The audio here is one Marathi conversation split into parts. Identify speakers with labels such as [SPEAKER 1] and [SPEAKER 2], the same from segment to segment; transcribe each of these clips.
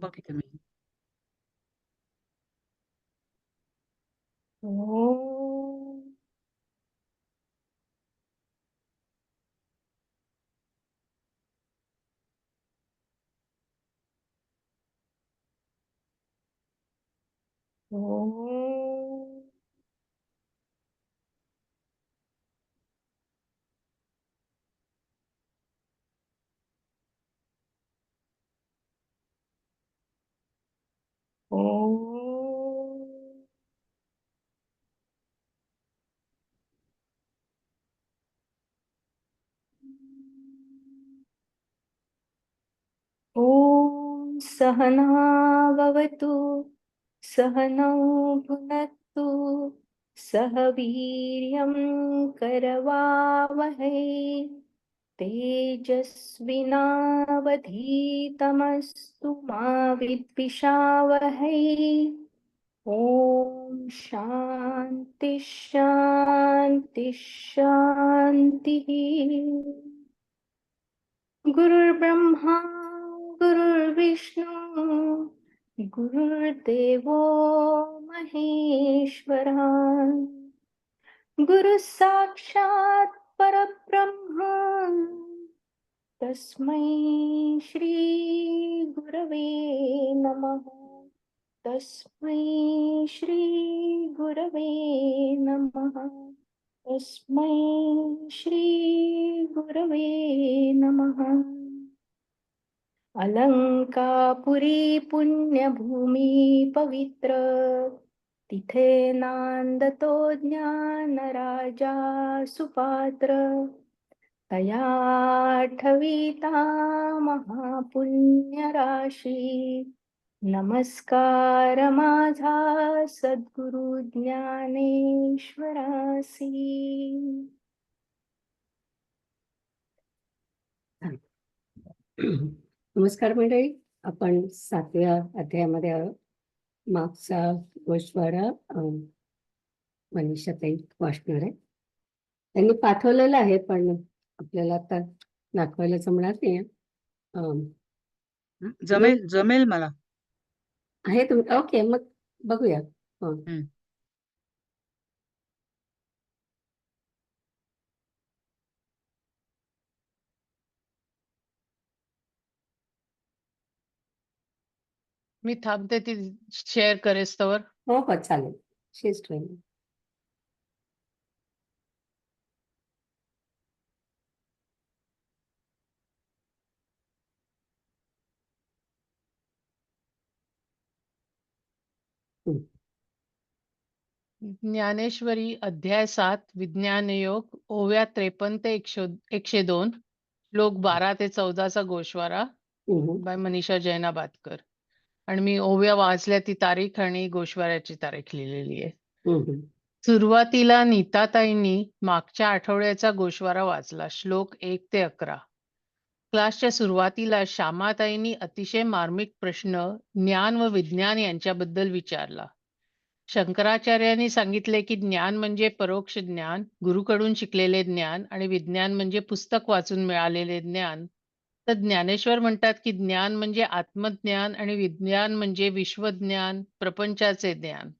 [SPEAKER 1] बघते मी.
[SPEAKER 2] ओम ओम ओम ओम सहना भवतु सहनौ भुनक्तु सह वीर्यं करवावहै तेजस्विनावधीतमस्तु मा विद्विषावहै। ओम शांति शांति शांति। गुरुर्ब्रह्मा गुरुर्विष्णु गुरुर्देवो महेश्वरा गुरु साक्षात् परब्रह्म तस्मै श्री गुरवे नमः। तस्मै श्री गुरवे नमः। तस्मै श्री गुरवे नमः। अलंकापुरी पुण्यभूमी पवित्र तिथे नांदतो ज्ञानराजा सुपात्र तया ठविता महापुण्यराशी नमस्कार माझा सद्गुरु ज्ञानेश्वरासी।
[SPEAKER 3] नमस्कार मंडळी, आपण 7व्या अध्यायामध्ये आहोत. मागचा गोषवारा मनीषाताई वाचणार आहे. त्यांनी पाठवलेलं आहे पण आपल्याला आता दाखवायला जमणार नाही.
[SPEAKER 1] जमेल मला.
[SPEAKER 3] आहे तुम्ही ओके, मग बघूया.
[SPEAKER 4] मी थांबते, ती शेअर करेस तवर.
[SPEAKER 3] हो हो चालेल. शीज ट्रेनिंग.
[SPEAKER 4] ज्ञानेश्वरी अध्याय 7 विज्ञान योग ओव्या 53 ते 102 श्लोक 12 ते 14चा गोषवारा बाय मनीषा जैनाबादकर. आणि मी ओव्या वाचल्या, ती तारीख आणि गोषवाऱ्याची तारीख लिहिलेली आहे. सुरुवातीला नीताताईंनी मागच्या आठवड्याचा गोषवारा वाचला, श्लोक 1 ते 11. क्लासच्या सुरुवातीला श्यामाताईंनी अतिशय मार्मिक प्रश्न ज्ञान व विज्ञान यांच्याबद्दल विचारला. शंकराचार्यांनी सांगितले की ज्ञान म्हणजे परोक्ष ज्ञान, गुरुकडून शिकलेले ज्ञान, आणि विज्ञान म्हणजे पुस्तक वाचून मिळालेले ज्ञान. तर ज्ञानेश्वर म्हणतात की ज्ञान म्हणजे आत्मज्ञान आणि विज्ञान म्हणजे विश्वज्ञान, प्रपंचाचे ज्ञान.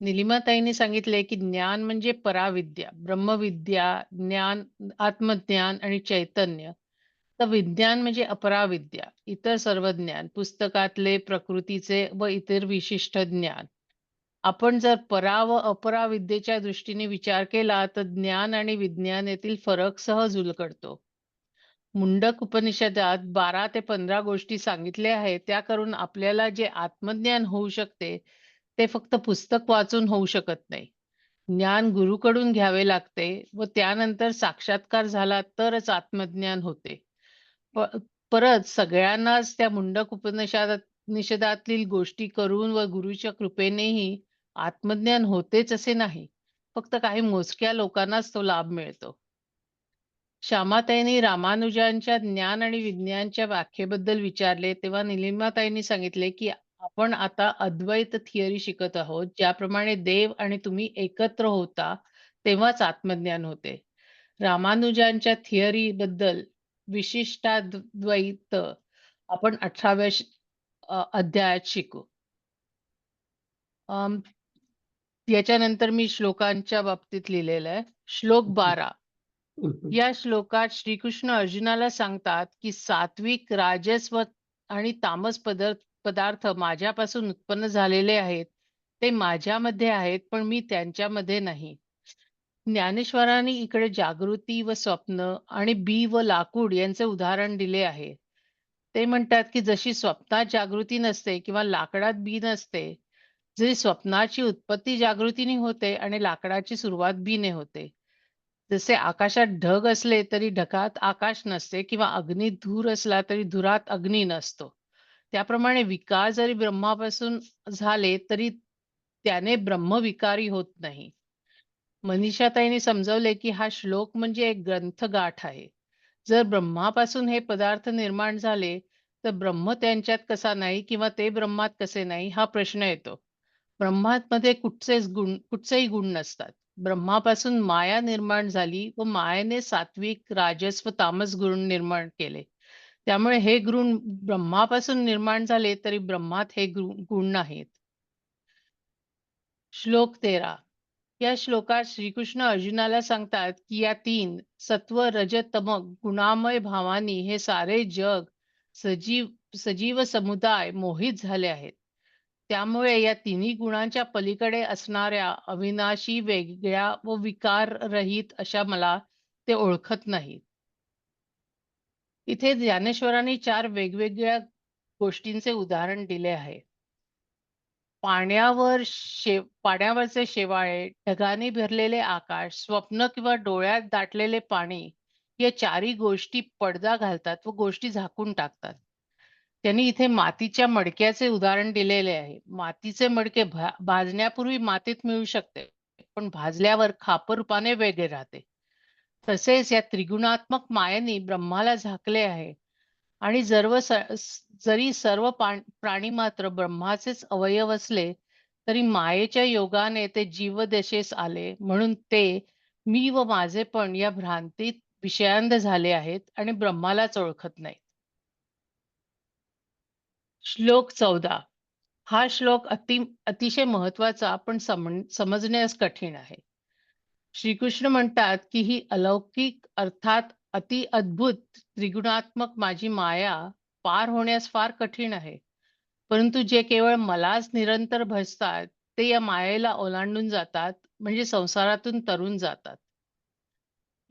[SPEAKER 4] निलिमाताईंनी सांगितले की ज्ञान म्हणजे पराविद्या, ब्रह्मविद्या, ज्ञान, आत्मज्ञान आणि चैतन्य. तर विज्ञान म्हणजे अपराविद्या, इतर सर्व ज्ञान, पुस्तकातले, प्रकृतीचे व इतर विशिष्ट ज्ञान. आपण जर परा व अपरा विद्येच्या दृष्टीने विचार केला तर ज्ञान आणि विज्ञान यातील फरक सहज उलगडतो. मुंडक उपनिषदात 12 ते 15 गोष्टी सांगितल्या आहेत. त्या करून आपल्याला जे आत्मज्ञान होऊ शकते ते फक्त पुस्तक वाचून होऊ शकत नाही. ज्ञान गुरुकडून घ्यावे लागते व त्यानंतर साक्षात्कार झाला तरच आत्मज्ञान होते. परत सगळ्यांनाच त्या मुंडक उपनिषदातील गोष्टी करून व गुरुच्या कृपेनेही आत्मज्ञान होतेच असे नाही. फक्त काही मोजक्या लोकांनाच तो लाभ मिळतो. श्यामाताईंनी रामानुजांच्या ज्ञान आणि विज्ञानच्या व्याख्येबद्दल विचारले तेव्हा निलिमाताईंनी सांगितले की आपण आता अद्वैत थिअरी शिकत आहोत. ज्याप्रमाणे देव आणि तुम्ही एकत्र होता तेव्हाच आत्मज्ञान होते. रामानुजांच्या थिअरी बद्दल विशिष्टाद्वैत आपण अध्यायात शिकू. अम, याच्यानंतर मी श्लोकांच्या बाबतीत लिहिलेलं आहे. श्लोक 12. या श्लोकात श्रीकृष्ण अर्जुनाला सांगतात की सात्विक, राजस व आणि तामस पदार्थ माझ्यापासून उत्पन्न झालेले आहेत. ते माझ्यामध्ये आहेत, पण मी त्यांच्यामध्ये नाही. ज्ञानेश्वरांनी इकडे जागृती व स्वप्न आणि बी व लाकूड यांचे उदाहरण दिले आहे. ते म्हणतात की जशी स्वप्नात जागृती नसते किंवा लाकडात बी नसते, जरी स्वप्नाची उत्पत्ती जागृतीने होते आणि लाकडाची सुरुवात बीने होते. जसे आकाशात ढग असले तरी ढगात आकाश नसते किंवा अग्नीत धूर असला तरी धुरात अग्नी नसतो. त्याप्रमाणे विकार जरी ब्रह्मापासून झाले तरी त्याने ब्रह्मविकारी होत नाही. मनीषाताईंनी समजावले की हा श्लोक म्हणजे एक ग्रंथगाठ आहे. जर ब्रह्मापासून हे पदार्थ निर्माण झाले तर ब्रह्म त्यांच्यात कसा नाही किंवा ते ब्रह्मात कसे नाही हा प्रश्न येतो. ब्रह्मामध्ये कुठचेही गुण नसतात. ब्रह्मापासून माया निर्माण झाली व मायेने सात्विक, राजस व तामस गुण निर्माण केले. त्यामुळे हे गुण ब्रह्मापासून निर्माण झाले तरी ब्रह्मात हे गुण नाहीत. श्लोक 13. या श्लोकात श्रीकृष्ण अर्जुनाला सांगतात की या 3 सत्व, रज, तम गुणामय भावांनी हे सारे जग, सजीव समुदाय मोहित झाले आहेत. त्यामुळे या तिन्ही गुणांच्या पलीकडे असणाऱ्या अविनाशी, वेगळ्या व विकाररहित अशा मला ते ओळखत नाहीत. इथे ज्ञानेश्वरांनी 4 वेगवेगळ्या गोष्टींचे उदाहरण दिले आहे. पाण्यावरचे शेवाळे, ढगाने भरलेले आकाश, स्वप्न किंवा डोळ्यात दाटलेले पाणी या चारही गोष्टी पडदा घालतात व गोष्टी झाकून टाकतात. त्यांनी इथे मातीच्या मडक्याचे उदाहरण दिलेले आहे. मातीचे मडके भाजण्यापूर्वी मातीत मिळू शकते, पण भाजल्यावर खापर रूपाने वेगळे राहते. तसेच या त्रिगुणात्मक मायेने ब्रह्माला झाकले आहे आणि जरी सर्व प्राणी मात्र ब्रह्माचेच अवयव असले तरी मायेच्या योगाने ते जीवदशेस आले, म्हणून ते मी व माझे पण या भ्रांतीत विषयांध झाले आहेत आणि ब्रह्मालाच ओळखत नाहीत. श्लोक 14. हा श्लोक अतिशय महत्वाचा पण समजण्यास कठीण आहे. श्रीकृष्ण म्हणतात की ही अलौकिक अर्थात अति अद्भुत त्रिगुणात्मक माझी माया पार होण्यास फार कठीण आहे. परंतु जे केवळ मलाच निरंतर भजतात ते या मायेला ओलांडून जातात, म्हणजे संसारातून तरून जातात.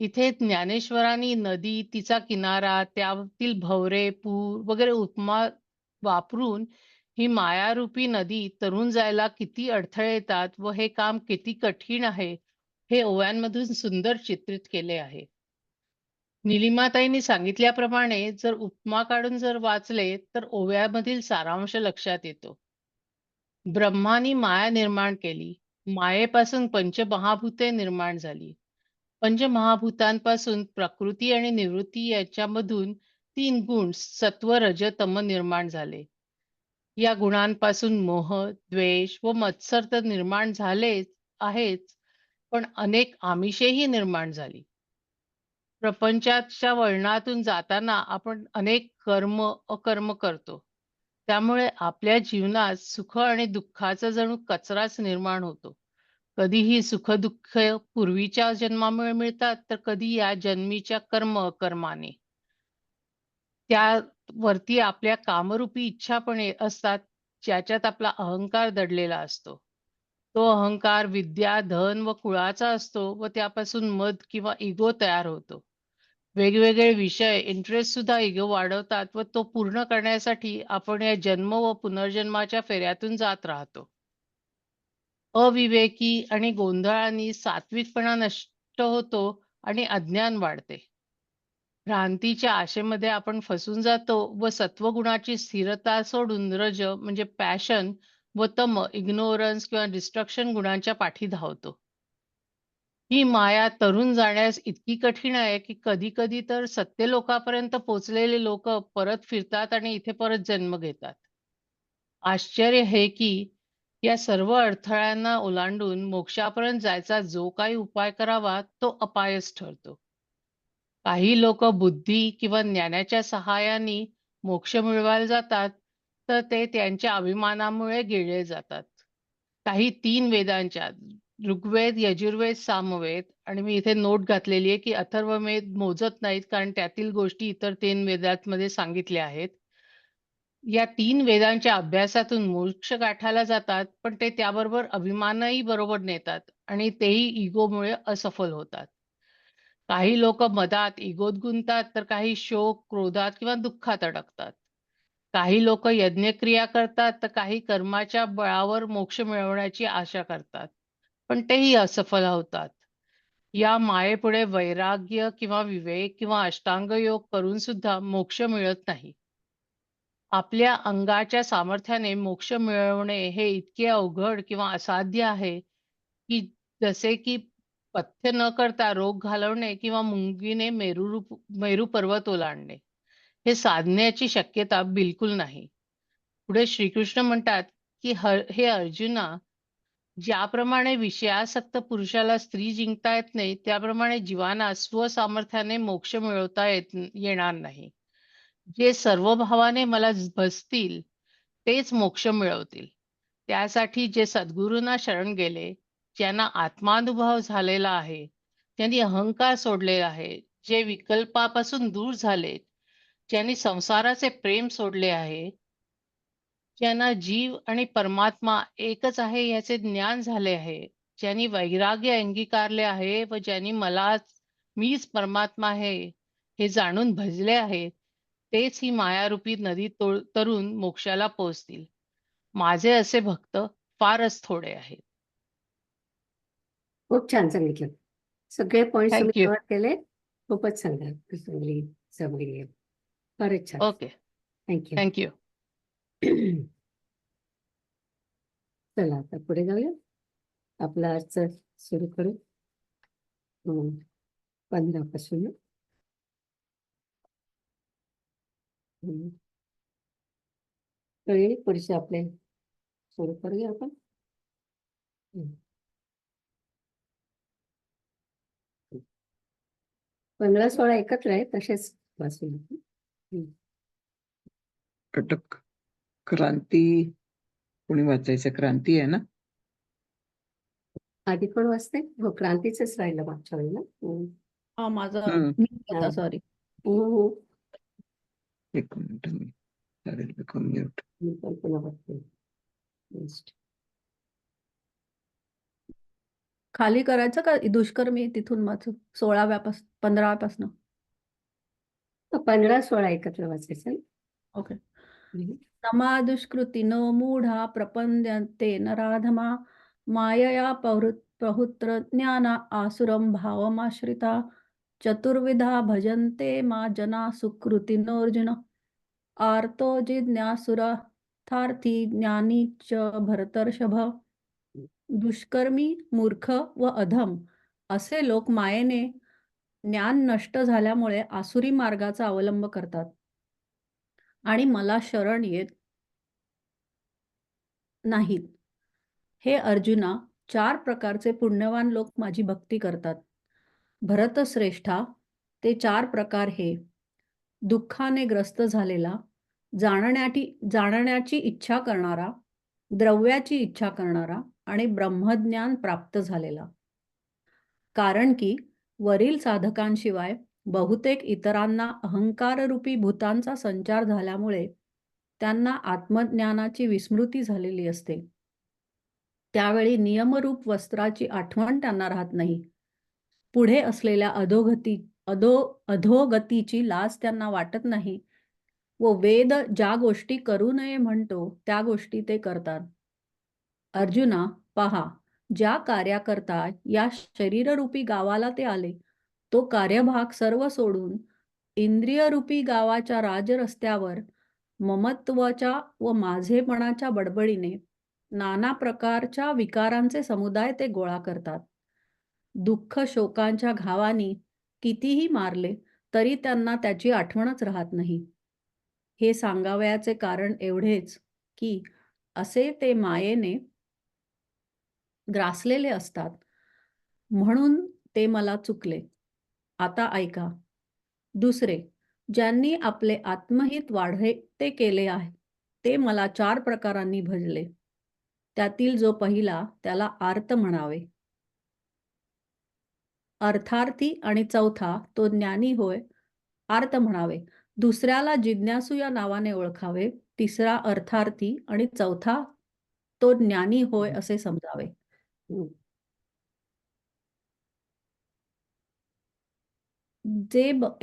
[SPEAKER 4] इथे ज्ञानेश्वरांनी नदी, तिचा किनारा, त्यातील भवरे, पूर वगैरे उपमा वापरून ही मायारूपी नदी तरून जायला किती अडथळे येतात व हे काम किती कठीण आहे हे ओव्यांमधून सुंदर चित्रित केले आहे. निलिमाताईंनी सांगितल्याप्रमाणे जर उपमा काढून जर वाचले तर ओव्यामधील सारांश लक्षात येतो. ब्रह्मानी माया निर्माण केली. मायेपासून पंचमहाभूते निर्माण झाली. पंचमहाभूतांपासून प्रकृती आणि निवृत्ती याच्यामधून 3 गुण सत्व, रज, तम निर्माण झाले. या गुणांपासून मोह, द्वेष व मत्सर तर निर्माण झालेच आहेच, पण अनेक आमिषेही निर्माण झाली. प्रपंचाच्या वळणातून जाताना आपण अनेक अकर्म करतो. त्यामुळे आपल्या जीवनात सुख आणि दुःखाचा जणू कचराच निर्माण होतो. कधीही सुख दुःख पूर्वीच्या जन्मामुळे मिळतात तर कधी या जन्मीच्या अकर्माने. त्यावरती आपल्या कामरूपी इच्छा पण असतात, ज्याच्यात आपला अहंकार दडलेला असतो. तो अहंकार विद्या, धन व कुळाचा असतो व त्यापासून मद किंवा इगो तयार होतो. वेगवेगळे विषय, इंटरेस्ट सुद्धा इगो वाढवतात व तो पूर्ण करण्यासाठी आपण या जन्म व पुनर्जन्माच्या फेऱ्यातून जात राहतो. अविवेकी आणि गोंधळाने सात्विकपणा नष्ट होतो आणि अज्ञान वाढते. भ्रांतीच्या आशेमध्ये आपण फसून जातो व सत्वगुणाची स्थिरता सोडून रज म्हणजे पॅशन व तम इग्नोरन्स किंवा डिस्ट्रक्शन गुणांच्या पाठी धावतो. ही माया तरून जाण्यास इतकी कठीण आहे की कधी कधी तर सत्यलोकापर्यंत पोचलेले लोक परत फिरतात आणि इथे परत जन्म घेतात. आश्चर्य हे की या सर्व अडथळ्यांना ओलांडून मोक्षापर्यंत जायचा जो काही उपाय करावा तो अपायच ठरतो. काही लोक बुद्धी किंवा ज्ञानाच्या सहाय्याने मोक्ष मिळवायला जातात, तर ते त्यांच्या अभिमानामुळे गिळले जातात. काही 3 वेदांच्या ऋग्वेद, यजुर्वेद, सामवेद आणि मी इथे नोट घातलेली आहे, की अथर्ववेद मोजत नाहीत कारण त्यातील गोष्टी इतर 3 वेदांमध्ये सांगितल्या आहेत. या 3 वेदांच्या अभ्यासातून मोक्ष गाठायला जातात, पण ते त्याबरोबर अभिमानही बरोबर नेतात आणि तेही इगोमुळे असफल होतात. काही लोकं मदात, इगोत गुंततात, तर काही शोक, क्रोधात किंवा दुःखात अडकतात. काही लोकं यज्ञक्रिया करतात, तर काही कर्माच्या बळावर मोक्ष मिळवण्याची आशा करतात. पण तेही असफल होतात. या मायेपुढे वैराग्य किंवा विवेक किंवा अष्टांग योग करून सुद्धा मोक्ष मिळत नाही. आपल्या अंगाच्या सामर्थ्याने मोक्ष मिळवणे हे इतके अवघड किंवा असाध्य आहे, की जसे की पथ्य न करता रोग घालवणे किंवा मुंगीने मेरू पर्वत ओलांडणे. हे साधण्याची शक्यता बिलकुल नाही. पुढे श्रीकृष्ण म्हणतात, की हे अर्जुना, ज्याप्रमाणे विषयासक्त पुरुषाला स्त्री जिंकता येत नाही, त्याप्रमाणे जीवाला स्वसामर्थ्याने मोक्ष मिळवता येणार नाही. जे सर्व भावाने मला भजतील, तेच मोक्ष मिळवतील. त्यासाठी जे सद्गुरूंना शरण गेले, ज्यांना आत्मानुभव झालेला आहे, ज्यांनी अहंकार सोडलेला आहे, जे विकल्पापासून दूर झालेत, ज्यांनी संसाराचे प्रेम सोडले आहे, ज्यांना जीव आणि परमात्मा एकच आहे याचे ज्ञान झाले आहे, ज्यांनी वैराग्य अंगीकारले आहे व ज्यांनी मीच परमात्मा आहे हे जाणून भजले आहे, तेच ही मायारूपी नदी तरून मोक्षाला पोहोचतील. माझे असे भक्त फारच थोडे आहेत.
[SPEAKER 3] खूप छान सांगितलं. सगळे पॉइंट्स तुम्ही
[SPEAKER 4] थँक यू.
[SPEAKER 3] कव्हर केले. खूपच चांगली समजली आहे. फारच छान.
[SPEAKER 4] ओके.
[SPEAKER 3] थँक्यू.
[SPEAKER 4] Thank you.
[SPEAKER 3] चला आता पुढे जाऊया. आपलं आजचं सुरू करू. 15 पासून. कळली पुढचे आपले सुरू करूया आपण. 15-16 एकत्र आहे, तसेच वाचून.
[SPEAKER 1] कटक क्रांती कोणी वाचायचं? क्रांती आहे ना?
[SPEAKER 3] आधी पण वाचते. हो, क्रांतीच राहिलं मागच्या वेळेला.
[SPEAKER 5] हा माझा
[SPEAKER 1] हम्म.
[SPEAKER 5] होता, सॉरी.
[SPEAKER 1] एक मिनिट मी चालेल म्यूट.
[SPEAKER 3] मी पण पुन्हा बघते. Next.
[SPEAKER 5] खाली करायचं का दुष्कर्मी तिथून वाचू 16व्यापासून 15व्यापासून?
[SPEAKER 3] 15-16 एकत्र वाचायचं ना?
[SPEAKER 5] ओके.
[SPEAKER 3] हम्म.
[SPEAKER 5] समादुष्कृतिनो मूढा प्रपद्यन्ते नराधमा मायया प्रहुत्र ज्ञाना आसुरं भावमाश्रिता चतुर्विधा भजन्ते मा जना सुकृतिनोऽर्जुन आर्तो जिज्ञासुरर्थार्थी ज्ञानी च भरतर्षभ. दुष्कर्मी, मूर्ख व अधम असे लोक मायेने ज्ञान नष्ट झाल्यामुळे आसुरी मार्गाचा अवलंब करतात आणि मला शरण येत नाहीत. हे अर्जुना, 4 प्रकारचे पुण्यवान लोक माझी भक्ती करतात. भरतश्रेष्ठा, ते 4 प्रकार हे: दुःखाने ग्रस्त झालेला, जाणण्याची इच्छा करणारा, द्रव्याची इच्छा करणारा आणि ब्रह्मज्ञान प्राप्त झालेला. कारण की वरील साधकांशिवाय बहुतेक इतरांना अहंकाररूपी भूतांचा संचार झाल्यामुळे त्यांना आत्मज्ञानाची विस्मृती झालेली असते. त्यावेळी नियमरूप वस्त्राची आठवण त्यांना राहत नाही. पुढे असलेल्या अधोगतीची लाज त्यांना वाटत नाही व वेद ज्या गोष्टी करू नये म्हणतो त्या गोष्टी ते करतात. अर्जुना, पहा, ज्या कार्याकरता या शरीररूपी गावाला ते आले, तो कार्यभाग सर्व सोडून इंद्रियरूपी गावाच्या राजरस्त्यावर ममत्वाच्या व माझेपणाच्या बडबडीने नाना प्रकारच्या विकारांचे समुदाय ते गोळा करतात. दुःख शोकांच्या घावानी कितीही मारले तरी त्यांना त्याची आठवणच राहत नाही. हे सांगावयाचे कारण एवढेच की असे ते मायेने ग्रासलेले असतात, म्हणून ते मला चुकले. आता ऐका. दुसरे, ज्यांनी आपले आत्महित वाढते केले आहे, ते मला 4 प्रकारांनी भजले. त्यातील जो पहिला त्याला आर्त म्हणावे. अर्थार्थी आणि चौथा तो ज्ञानी होय, आर्त म्हणावे. दुसऱ्याला जिज्ञासू या नावाने ओळखावे. तिसरा अर्थार्थी आणि चौथा तो ज्ञानी होय असे समजावे.
[SPEAKER 3] हम्म.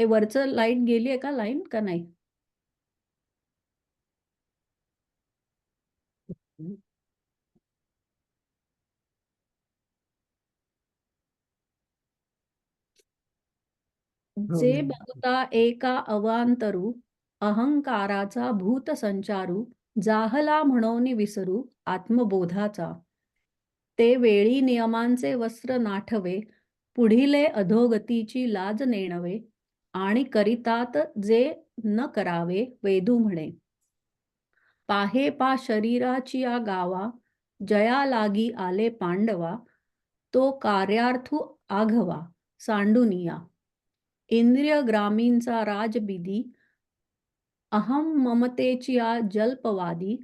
[SPEAKER 5] वरचं लाईट गेली आहे का, लाईन का नाही? जे
[SPEAKER 1] हो.
[SPEAKER 5] बघता एका अवांतरू, अहंकाराचा भूत संचारू, जाहला म्हणून विसरू आत्मबोधाचा. ते वेळी नियमांचे वस्त्र नाठवे, पुढिले अधोगतीची लाज नेणवे, आणि करितात जे न करावे वेदू म्हणे. पाहे पा शरीराची या गावा, जया लागी आले पांडवा, तो कार्यार्थू आघवा सांडुनिया. इंद्रिय ग्रामींचा राजबिदी, अहम ममतेची या जल्पवादी,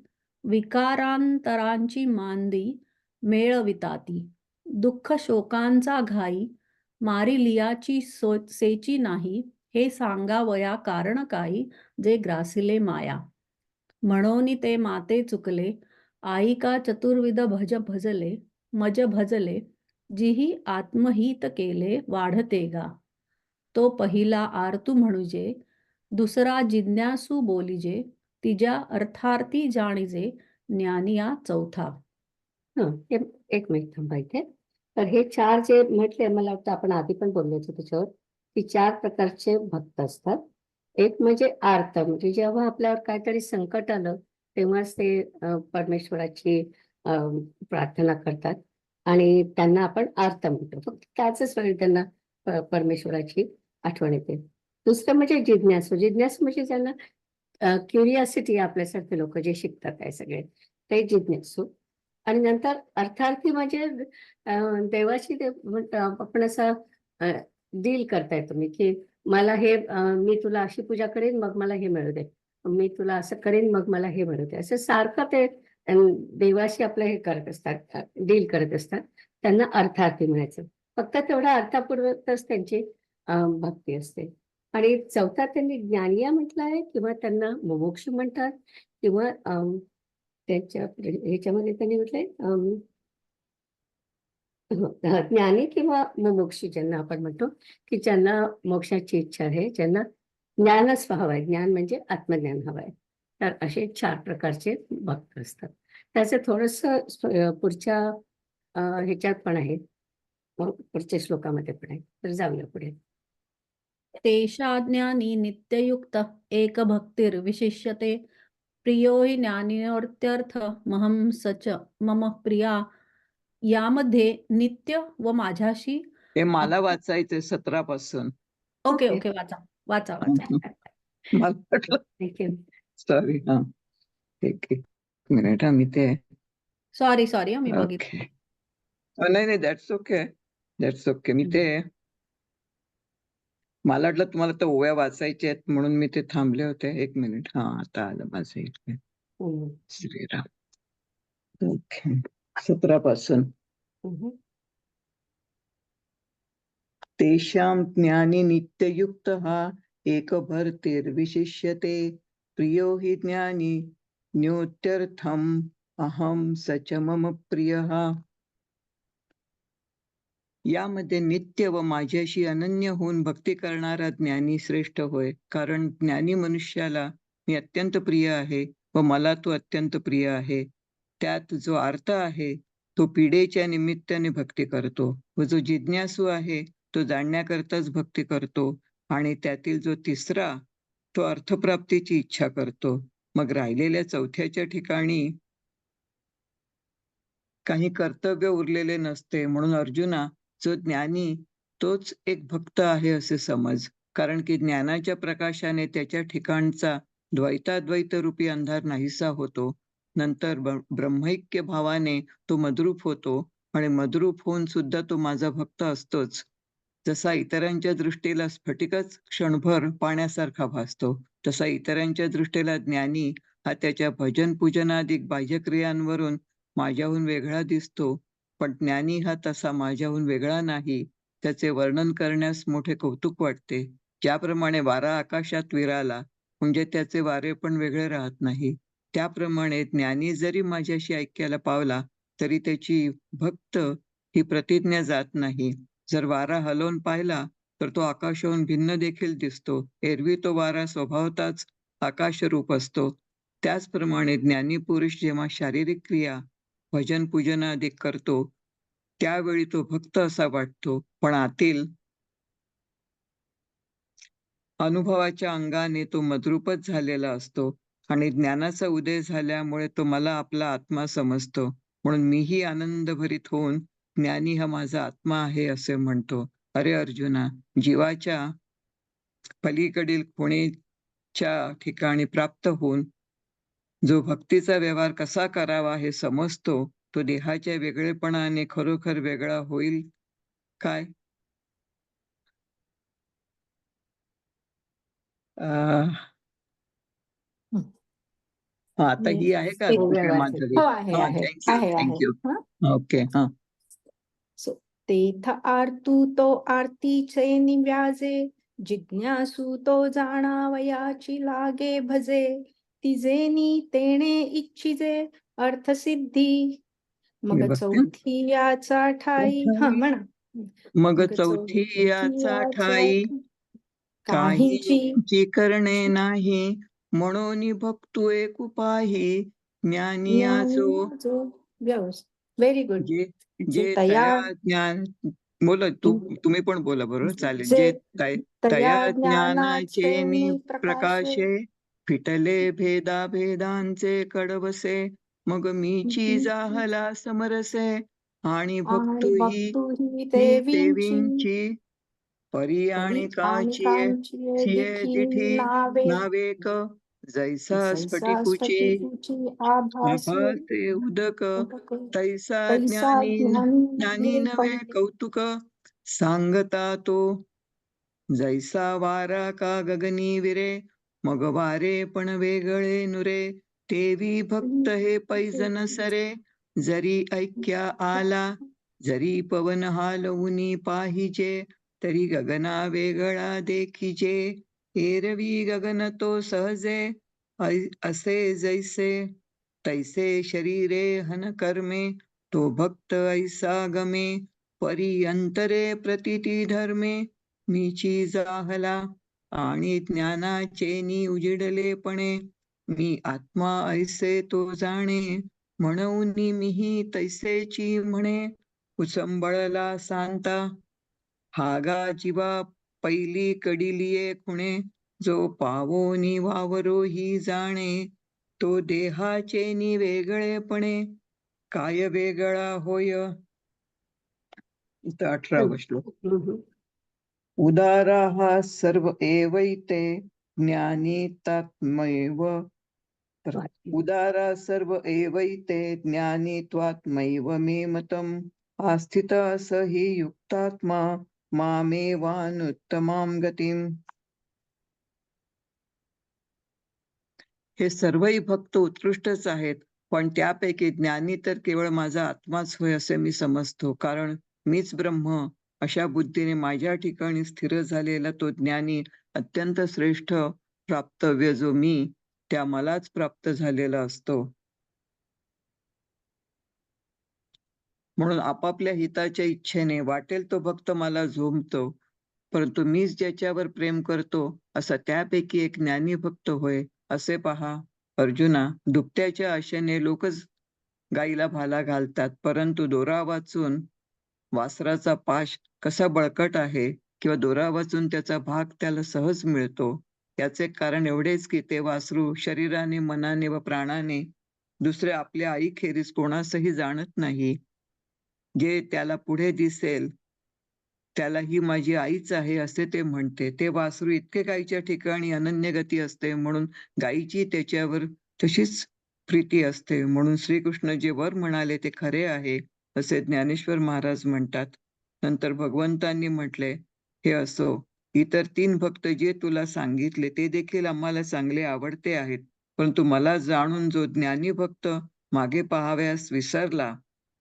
[SPEAKER 5] विकारांतरांची मांदी मेळविताती. दुःख शोकांचा घाई, मारिलियाची सेची नाही, हे सांगावया कारण काही, जे ग्रासिले माया. म्हणून ते माते चुकले, आई का चतुर्विध भजले, मज भजले, जिही आत्महित केले वाढते गा. तो पहिला आरतू म्हणूजे, दुसरा जिज्ञासू बोलिजे, तिजा अर्थार्थी जाणीजे, ज्ञानिया चौथा.
[SPEAKER 3] एक मिनिट थांबा इथे. तर हे 4 जे म्हटले, मला वाटतं आपण आधी पण बोललो होतो त्याच्यावर, की 4 प्रकारचे भक्त असतात. एक म्हणजे आर्त, म्हणजे जेव्हा आपल्यावर काहीतरी संकट आलं तेव्हाच ते परमेश्वराची प्रार्थना करतात आणि त्यांना आपण आर्त म्हणतो. फक्त त्याच वेळी त्यांना परमेश्वराची आठवण येते. दुसरं म्हणजे जिज्ञासू. जिज्ञासू म्हणजे ज्यांना क्युरियासिटी, आपल्यासारखे लोक जे शिकतात आहे सगळे, ते जिज्ञासू. आणि नंतर अर्थार्थी म्हणजे देवाशी ते आपण असं डील करताय तुम्ही, की मला हे मी तुला अशी पूजा करेन मग मला हे मिळू दे, मी तुला असं करेन मग मला हे मिळू दे, असं सारखं ते देवाशी आपलं हे करत असतात, डील करत असतात. त्यांना अर्थार्थी म्हणायचं. फक्त तेवढ्या अर्थापूर्वकच त्यांची भक्ती असते. आणि चौथा त्यांनी ज्ञानिया म्हटलं आहे, किंवा त्यांना मुमुक्षु म्हणतात, किंवा त्यांच्या ह्याच्यामध्ये त्यांनी म्हटलंय ज्ञानी किंवा मुमुक्षु, ज्यांना आपण म्हणतो की ज्यांना मोक्षाची इच्छा आहे, ज्यांना ज्ञानच हवंय. ज्ञान म्हणजे आत्मज्ञान हवंय. तर असे 4 प्रकारचे भक्त असतात. त्याचं थोडस पुढच्या ह्याच्यात पण आहे, पुढच्या श्लोकामध्ये पण आहे. तर जाऊया पुढे.
[SPEAKER 5] तेषा ज्ञानी नित्ययुक्त एक भक्तिर् विशिष्यते, प्रियो हि ज्ञानिनोत्यर्थ महं सच मम प्रिया. यामध्ये नित्य व माझ्याशी.
[SPEAKER 1] हे मला वाचायचंय 17 पासून.
[SPEAKER 5] ओके ओके, वाचा वाचा वाचा.
[SPEAKER 1] मला वाटलं,
[SPEAKER 3] थँक्यू.
[SPEAKER 1] सॉरी. हा, एक मिनिट. मी ते
[SPEAKER 5] सॉरी मी बघितलं.
[SPEAKER 1] ओके. नाही, दॅट्स ओके. मी ते, मला वाटलं तुम्हाला तर ओव्या वाचायच्या आहेत म्हणून मी ते थांबले होते. एक मिनिट. हा, आता आलं माझं इथे. श्रीराम. ओके, 17 पासून. तेषां ज्ञानी नित्ययुक्तः एक भर्तिर्विशिष्यते, प्रियो हि ज्ञानी न्योत्यर्थम अहम सच मम प्रियः. यामध्ये नित्य व माझ्याशी अनन्य होऊन भक्ती करणारा ज्ञानी श्रेष्ठ होय. कारण ज्ञानी मनुष्याला मी अत्यंत प्रिय आहे व मला तो अत्यंत प्रिय आहे. त्यात जो आर्त आहे तो पीडेच्या निमित्ताने भक्ती करतो, व जो जिज्ञासू आहे तो जाणण्याकरताच भक्ती करतो. आणि त्यातील जो तिसरा तो अर्थप्राप्तीची इच्छा करतो. मग राहिलेल्या चौथ्याच्या ठिकाणी काही कर्तव्य उरलेले नसते. म्हणून अर्जुना, जो ज्ञानी तोच एक भक्त आहे असे समज. कारण की ज्ञानाच्या प्रकाशाने त्याच्या ठिकाणचा द्वैताद्वैत रूपी अंधार नाहीसा होतो. नंतर ब्रह्मैक्य भावाने तो मद्रूप होतो, आणि मद्रूप होऊन सुद्धा तो माझा भक्त असतोच. जसा इतरांच्या दृष्टीला स्फटिकच क्षणभर पाण्यासारखा भासतो, तसा इतरांच्या दृष्टीला ज्ञानी हा त्याच्या भजन पूजनादिक बाह्यक्रियांवरून माझ्याहून वेगळा दिसतो, पण ज्ञानी हा तसा माझ्याहून वेगळा नाही. त्याचे वर्णन करण्यास मोठे कौतुक वाटते. ज्याप्रमाणे वारा आकाशात विराला, म्हणजे त्याचे वारे पण वेगळे राहत नाही, त्याप्रमाणे ज्ञानी जरी माझ्याशी ऐक्याला पावला, तरी त्याची भक्त ही प्रतिज्ञा जात नाही. जर वारा हलवून पाहिला, तर तो आकाशाहून भिन्न देखील दिसतो. एरवी तो वारा स्वभावतःच आकाशरूप असतो. त्याचप्रमाणे ज्ञानी पुरुष जेव्हा शारीरिक क्रिया, भजन पूजनादी करतो, त्यावेळी तो भक्त असा वाटतो, पण आतील अनुभवाच्या अंगाने तो मद्रूपच झालेला असतो आणि ज्ञानाचा उदय झाल्यामुळे तो मला आपला आत्मा समजतो. म्हणून मीही आनंदभरित होऊन ज्ञानी हा माझा आत्मा आहे असे म्हणतो. अरे अर्जुना, जीवाच्या पलीकडील खुणेच्या ठिकाणी प्राप्त होऊन जो भक्तीचा व्यवहार कसा करावा हे समजतो, तो देहाच्या वेगळेपणाने खरोखर वेगळा होईल काय? अं, आता
[SPEAKER 2] मी
[SPEAKER 1] ही आहे का
[SPEAKER 2] एक
[SPEAKER 1] कृपया
[SPEAKER 3] ओव्यावारचे.
[SPEAKER 1] माधवी?
[SPEAKER 2] हो, आहे
[SPEAKER 1] हा,
[SPEAKER 2] आहे
[SPEAKER 1] थँक्यू
[SPEAKER 2] आहे आहे
[SPEAKER 1] थँक्यू.
[SPEAKER 2] हा.
[SPEAKER 1] ओके, हा.
[SPEAKER 2] सो तेथ आरतू तो आरतीचे निव्याजे, जिज्ञासू तो जाणावयाची लागे भजे, तिजेनी तेणे इच्छिजे अर्थसिद्धी.
[SPEAKER 1] मी
[SPEAKER 2] मग
[SPEAKER 1] बघते.
[SPEAKER 2] चौथी याचा ठाई हा म्हणा.
[SPEAKER 1] मग
[SPEAKER 2] मग
[SPEAKER 1] चौथी याचा ठाई,
[SPEAKER 2] काहींची
[SPEAKER 1] काहींची करणे नाही, म्हणून भक्तू एक उपाही. ज्ञानी आजो
[SPEAKER 2] जो व्यवस्थित, व्हेरी गुड.
[SPEAKER 1] जे
[SPEAKER 2] जे
[SPEAKER 1] जे
[SPEAKER 2] तया
[SPEAKER 1] तया ज्ञान, बोला तुम्ही पण बोला, बरोबर चालेल.
[SPEAKER 2] जे
[SPEAKER 1] जे तया ज्ञानाचे
[SPEAKER 2] ज्ञानाचे प्रकाशे,
[SPEAKER 1] प्रकाशे, फिटले भेदा भेदांचे कडवसे, मग मीची जाहला समरसे, आणि
[SPEAKER 2] आणि
[SPEAKER 1] भक्तुही
[SPEAKER 2] भक्तुही
[SPEAKER 1] ही
[SPEAKER 2] देवींची
[SPEAKER 1] देवींची, परी आणि काची
[SPEAKER 2] कांची
[SPEAKER 1] सिये
[SPEAKER 2] दिठी
[SPEAKER 1] तिठी
[SPEAKER 2] नावे,
[SPEAKER 1] नावेक, जैसा
[SPEAKER 2] जैसा
[SPEAKER 1] स्फटिकुची
[SPEAKER 2] स्फटिकाची आभासी
[SPEAKER 1] आभासे उदक,
[SPEAKER 2] उदक,
[SPEAKER 1] तैसा
[SPEAKER 2] तैसा
[SPEAKER 1] ज्ञानी
[SPEAKER 2] ज्ञानी
[SPEAKER 1] नव्हे कौतुक. सांगता तो जैसा वारा का गगनी विरे, मग वारे पण वेगळे नुरे, तेवी भक्त हे पैजन सरे. जरी ऐक्या आला, जरी पवन हालवुनी पाहिजे, तरी गगना वेगळा देखिजे. एरवी गगन तो सहजे, असे जैसे तैसे शरीरे हन कर्मे, तो भक्त ऐसा गमे, परी अंतरे प्रतिती धर्मे. मीची जाहला आणि ज्ञानाचे नी उजिडलेपणे, मी आत्मा ऐसे तो जाणे, म्हणून मीही तैसेची म्हणे. कुसंबळला सांता, हागा जीवा पहिली कडिलिये खुणे, जो पावोनी वावरो ही जाणे, तो देहाचे नी वेगळेपणे, काय वेगळा होय. इथं 18वा श्लोक. उदाराः सर्व एवैते, ज्ञानी तात्मैव. तर उदारा सर्व एवैते, ज्ञानी त्वात्मैव मे मतम्. आस्थितः स हि युक्तात्मा, मामेवानुत्तमां गतिम्. हे सर्वही भक्त उत्कृष्टच आहेत, पण त्यापैकी ज्ञानी तर केवळ माझा आत्माच होय असे मी समजतो, कारण मीच ब्रह्म अशा बुद्धीने माझ्या ठिकाणी स्थिर झालेला तो ज्ञानी अत्यंत श्रेष्ठ प्राप्तव्य जो मी, त्या मलाच प्राप्त झालेला असतो. म्हणून आपापल्या हिताच्या इच्छेने वाटेल तो भक्त मला झोंबतो, परंतु मीच ज्याच्यावर प्रेम करतो असा त्यापैकी एक ज्ञानी भक्त होय असे पहा. अर्जुना, दुपट्याच्या आशेने लोकच गाईला भाला घालतात, परंतु दोरा वाचून वासराचा पाश कसा बळकट आहे, किंवा दोरा वाचून त्याचा भाग त्याला सहज मिळतो, याचे कारण एवढेच की ते वासरू शरीराने, मनाने व प्राणाने दुसरे आपल्या आईखेरीज कोणासही जाणत नाही. जे त्याला पुढे दिसेल त्याला ही माझी आईच आहे असे ते म्हणते. ते वासरू इतके गायीच्या ठिकाणी अनन्य गती असते, म्हणून गायीची त्याच्यावर तशीच प्रीती असते. म्हणून श्रीकृष्ण जे वर म्हणाले ते खरे आहे असे ज्ञानेश्वर महाराज म्हणतात. नंतर भगवंतांनी म्हटले, हे असो, इतर 3 भक्त जे तुला सांगितले ते देखील आम्हाला चांगले आवडते आहेत. परंतु मला जाणून जो ज्ञानी भक्त मागे पाहाव्यास विसरला,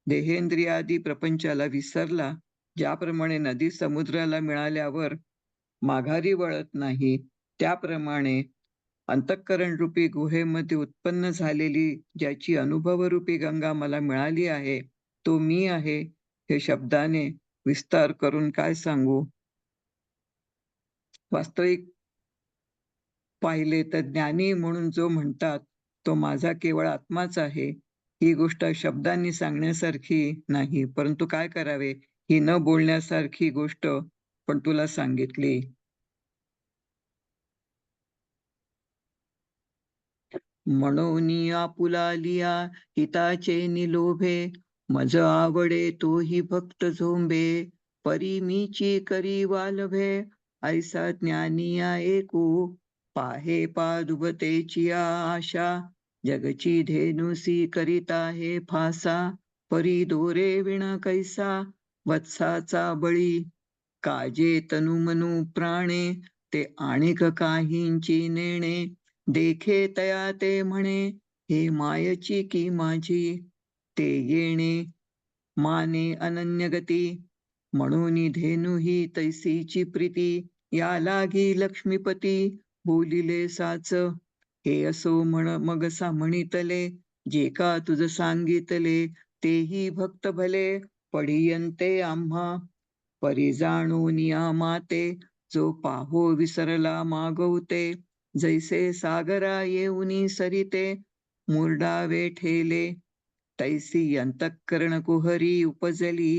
[SPEAKER 1] देहेंद्रियादी प्रपंचाला विसरला, ज्याप्रमाणे नदी समुद्राला मिळाल्यावर माघारी वळत नाही, त्याप्रमाणे अंतःकरण रूपी गुहेमध्ये उत्पन्न झालेली ज्याची अनुभवरूपी गंगा मला मिळाली आहे, तो मी आहे, हे शब्दाने विस्तार करून काय सांगू? वास्तविक पाहिले तर ज्ञानी म्हणून जो म्हणतात, तो माझा केवळ आत्माच आहे. ही गोष्ट शब्दांनी सांगण्यासारखी नाही, परंतु काय करावे? ही न बोलण्यासारखी गोष्ट पण तुला सांगितली. म्हणून आपुलालिया हिताचे निलोभे, मज आवडे तोही भक्त झोंबे, परी मीची करी वालभे, ऐसा ज्ञानिया एकू, पाहे पादुबतेची आशा, जगची धेनुसी करिता हे फासा, परी दोरे विण कैसा, वत्साचा बळी, काजे तनु मनु प्राणे, ते आणिक काहींची नेणे, देखे तया ते म्हणे, हे मायची की माझी, ते येणे माने अनन्यगती, म्हणून धेनु ही तैसीची प्रीती, या लागी लक्ष्मीपती बोलिले साच, हे असो म्हण मग सा म्हणितले, जे का तुझ सांगितले, तेही भक्त भले, पडियंते आम्हा, परी जाणून या माते, जो पाहो विसरला मागवते, जैसे सागरा येऊनी सरिते, मुरडावे ठेले, तैसी अंतःकरण कुहरी उपजली,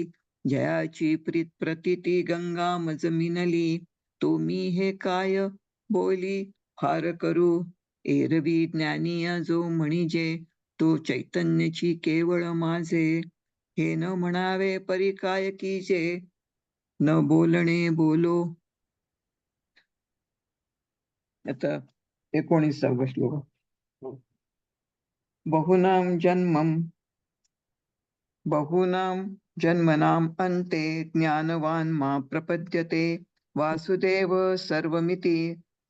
[SPEAKER 1] जयाची प्रतीती गंगा मज मिनली, तो मी हे काय बोली फार करू, एरवी ज्ञानिया जो म्हणिजे, तो चैतन्याची केवळ माझे, हे न म्हणावे परी काय कीजे, न बोलणे बोलो. आता 19वा श्लोक. बहुनां जन्मनां अन्ते ज्ञानवान् मा प्रपद्यते, वासुदेव सर्वमिति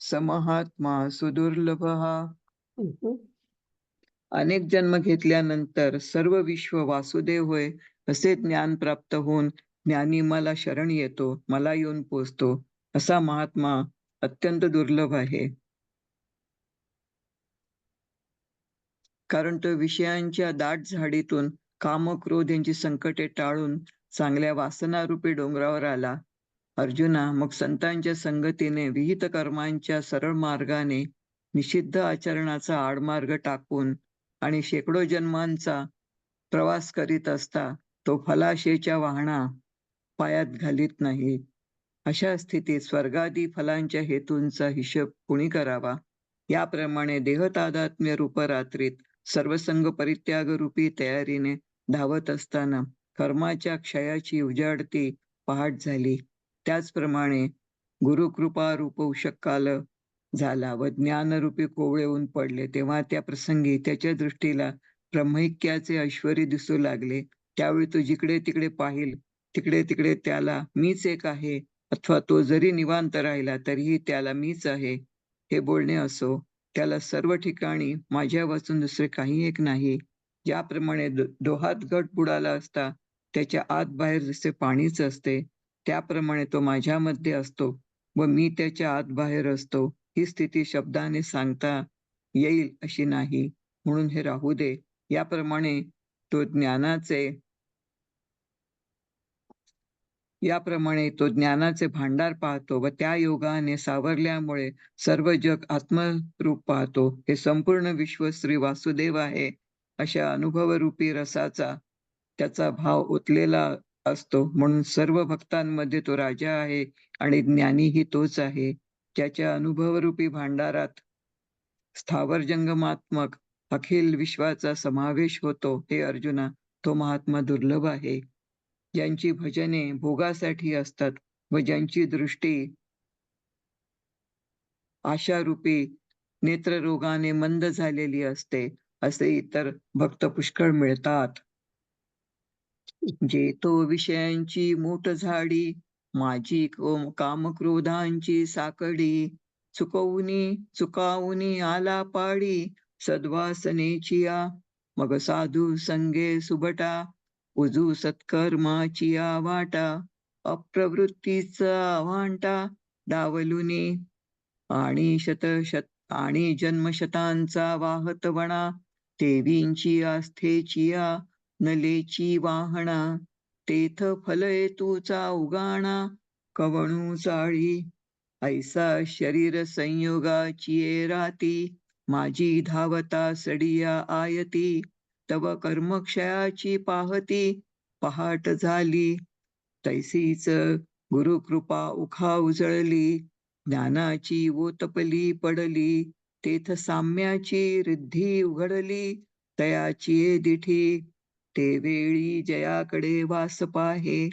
[SPEAKER 1] स महात्मा सुदुर्लभः. अनेक जन्म घेतल्यानंतर सर्व विश्व वासुदेव होय असे ज्ञान प्राप्त होऊन ज्ञानी मला शरण येतो, मला येऊन पोचतो, असा महात्मा अत्यंत दुर्लभ आहे. कारण तो विषयांच्या दाट झाडीतून काम क्रोध यांची संकटे टाळून चांगल्या वासनारूपी डोंगरावर आला. अर्जुना, मग संतांच्या संगतीने विहित कर्मांच्या सरळ मार्गाने निषिद्ध आचरणाचा आडमार्ग टाकून आणि शेकडो जन्मांचा प्रवास करीत असता तो फलाशेच्या वाहना पायात घालीत नाही. अशा स्थितीत स्वर्गादी फलांच्या हेतूंचा हिशोब कुणी करावा? याप्रमाणे देहतादात्म्य रूप रात्रीत सर्वसंग परित्याग रूपी तयारीने धावत असताना कर्माच्या क्षयाची उजाडती पहाट झाली. त्याचप्रमाणे गुरुकृपा रूप उषःकाल झाला व ज्ञानरूपी कोवळे ऊन पडले, तेव्हा त्या प्रसंगी त्याच्या दृष्टीला ब्रह्मैक्याचे ऐश्वर्य दिसू लागले. त्यावेळी तो जिकडे तिकडे पाहिल तिकडे तिकडे त्याला मीच एक आहे, अथवा तो जरी निवांत राहिला तरीही त्याला मीच आहे हे बोलणे असो, त्याला सर्व ठिकाणी माझ्या वाचून दुसरे काही एक नाही. ज्याप्रमाणे डोहात घट बुडाला असता त्याच्या आत बाहेर जसे पाणीच असते, त्याप्रमाणे तो माझ्यामध्ये असतो व मी त्याच्या आत बाहेर असतो. ही स्थिती शब्दाने सांगता येईल अशी नाही, म्हणून हे राहू दे. याप्रमाणे तो ज्ञानाचे भांडार पाहतो व त्या योगाने सावरल्यामुळे सर्व जग आत्मरूप पाहतो. हे संपूर्ण विश्व श्री वासुदेव आहे अशा अनुभवरूपी रसाचा त्याचा भाव ओतलेला असतो. म्हणून सर्व भक्तांमध्ये तो राजा आहे आणि ज्ञानीही तोच आहे. त्याच्या अनुभवरूपी भांडारात स्थावर जंगमात्मक अखिल विश्वाचा समावेश होतो. हे अर्जुना, तो महात्मा दुर्लभ आहे. ज्यांची भजने भोगासाठी असतात व ज्यांची दृष्टी आशारूपी नेत्ररोगाने मंद झालेली असते, असे इतर भक्त पुष्कळ मिळतात. जे तो विषयांची मोठ झाडी, माझी कामक्रोधांची साकडी, चुकावूनी आला पाडी, सद्वासनेचिया मग साधू संगे सुबटा उजू सत्कर्माचिया वाटा अप्रवृत्तीचा वांटा डावलुनी आणि जन्मशतांचा वाहतवणा देवींची आस्थेचिया नलेची वाहणा तेथ फलय तुचा उगाणा कवणू चाळी ऐसा शरीर संयोगाची राती माझी धावता सडिया आयती तव कर्मक्षयाची पाहती पहाट झाली तैसीच गुरुकृपा उखा उजळली ज्ञानाची ओतपली पडली तेथ साम्याची रिद्धी उघडली तयाची दिठी ते वेळी जयाकडे वास पाहे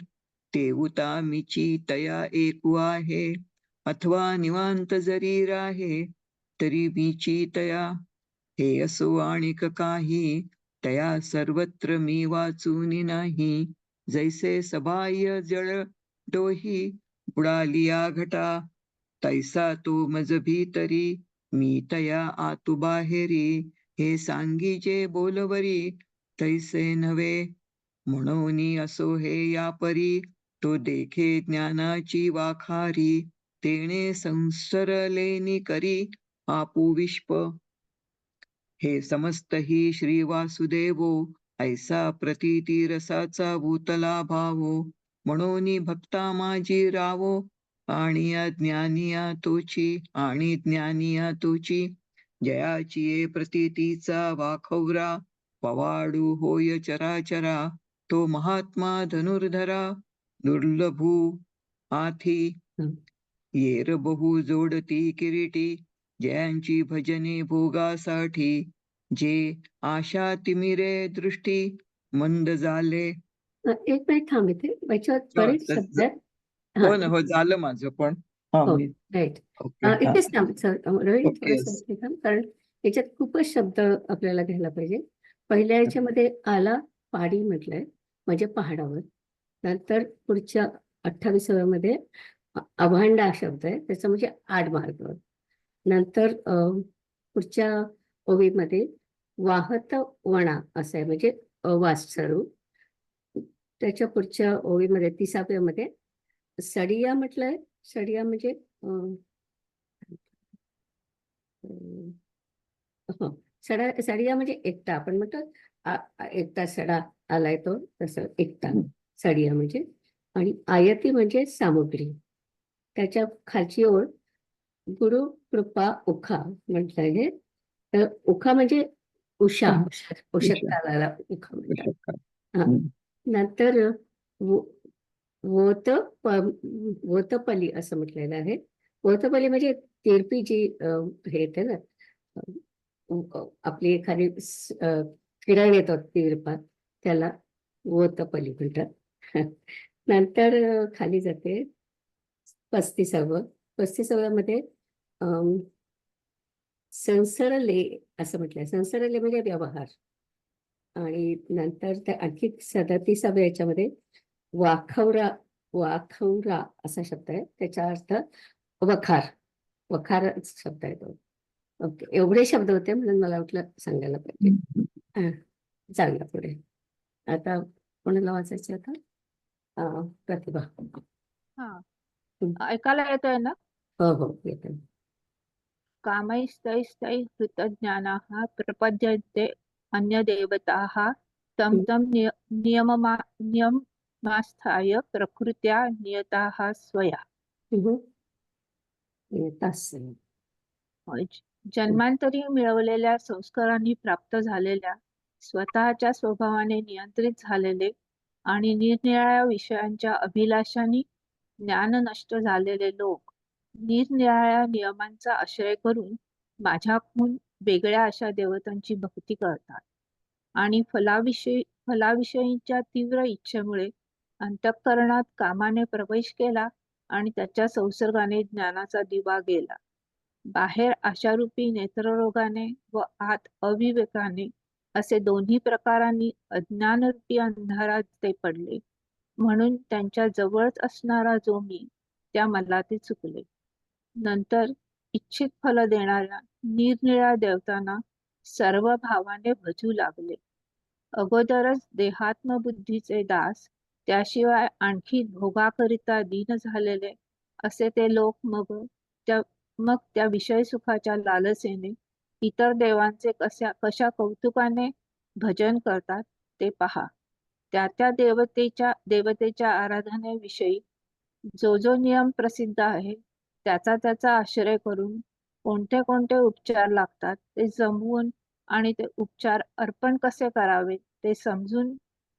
[SPEAKER 1] ते उतामीची तया एकू आहे अथवा निवांत जरी राहे तरी मीची तया हे असो आणिक काही तया सर्वत्र मी वाचूनी नाही जैसे सबाह्य जळ डोही बुडालिया घटा तैसा तो मज भीतरी मी तया आतु बाहेरी हे सांगीचे बोलवरी तैसे नव्हे म्हणून असो हे या परी तो देखे ज्ञानाची वाखारी तेणे संसरलेनी करी आपू विश्व हे समस्त ही श्री वासुदेवो ऐसा प्रतीती रसाचा भूतला भावो म्हणून भक्ता माझी रावो आणि ज्ञानिया तोची जयाची प्रतीतीचा वाखवरा पवाडू होय चराचरा तो महात्मा धनुर्धरा दुर्लभू आथी येर बहु जोडती किरीटी जयांची भजने भोगासाठी जे आशा तिमिरे दृष्टी मंद झाले.
[SPEAKER 3] एक मिनिट थांब इथे याच्यात बरेच शब्द आहेत.
[SPEAKER 1] हो ना, हो झालं माझं पण.
[SPEAKER 3] हो राईट. इथेच थांब सर रवी, थोडंसं इथे थांब, कारण याच्यात खूपच शब्द आपल्याला घ्यायला पाहिजे. पहिल्या याच्यामध्ये आला पाडी म्हटलंय म्हणजे पहाडावर. नंतर पुढच्या 28व्या मध्ये अभांडा शब्द आहे, त्याचा म्हणजे आडमार्गावर. नंतर पुढच्या ओवीमध्ये वाहत वणा असं आहे म्हणजे वासरू. त्याच्या पुढच्या ओवीमध्ये 30व्या मध्ये सडिया म्हटलंय. सडिया म्हणजे सडिया म्हणजे एकटा. आपण म्हणतो एकटा सडा आलाय तो, तसं एकटा सडिया म्हणजे. आणि आयती म्हणजे सामुग्री. त्याच्या खालची ओळ गुरु कृपा उखा म्हटलंय हे. तर उखा म्हणजे उषा, उषक्ताला उखा म्हणतात. नंतर वोतपली असं म्हटलेलं आहे. वोतपली म्हणजे तिरपी जी हे येते ना, आपली एखादी किरण येतात तिरपात, त्याला वोतपली म्हणतात. नंतर खाली जाते 35व्या मध्ये संसरले असं म्हटलंय. संसरले म्हणजे व्यवहार. आणि नंतर त्या आणखी 37व्या याच्यामध्ये वाखवरा असा शब्द आहे. त्याचा अर्थ वखार शब्द आहे तो. ओके, एवढे शब्द होते म्हणून मला वाटलं सांगायला पाहिजे. चांगला पुढे. आता कोणाला वाचायचं आता? प्रतिभा.
[SPEAKER 6] ऐकायला येतोय ना?
[SPEAKER 3] हो येतोय.
[SPEAKER 6] कामैस्तैस्तै हृतज्ञानाः प्रपद्यन्ते अन्यदेवताः तं नियममास्थाय प्रकृत्या नियताः स्वया. जन्मांतरी मिळवलेल्या संस्कारांनी प्राप्त झालेल्या, स्वतःच्या स्वभावाने नियंत्रित झालेले आणि निरनिराळ्या विषयांच्या अभिलाषांनी ज्ञान नष्ट झालेले लोक निरनिराळ्या नियमांचा आश्रय करून माझ्याहून वेगळ्या अशा देवतांची भक्ती करतात आणि फलाविषयीच्या तीव्र इच्छेमुळे अंतःकरणात कामाने प्रवेश केला आणि त्याच्या संसर्गाने ज्ञानाचा दिवा गेला. बाहेर आशारूपी नेत्ररोगाने व आत अविवेकाने असे दोन्ही प्रकारांनी अज्ञानरूपी अंधारात ते पडले. म्हणून त्यांच्या जवळच असणारा जो मी, त्या मला ते चुकले. नंतर इच्छित फल देणाऱ्या निरनिराळ्या देवतांना सर्व भावाने भजू लागले. अगोदरच देहात्मबुद्धीचे दास, त्याशिवाय आणखी भोगाकरिता दीन झालेले असे ते लोक मग त्या विषय सुखाच्या लालसेने इतर देवांचे कशा कौतुकाने भजन करतात ते पहा. त्या देवतेच्या आराधनेविषयी जो नियम प्रसिद्ध आहे त्याचा आश्रय करून कोणते कोणते उपचार लागतात ते जमवून आणि ते उपचार अर्पण कसे करावे ते समजून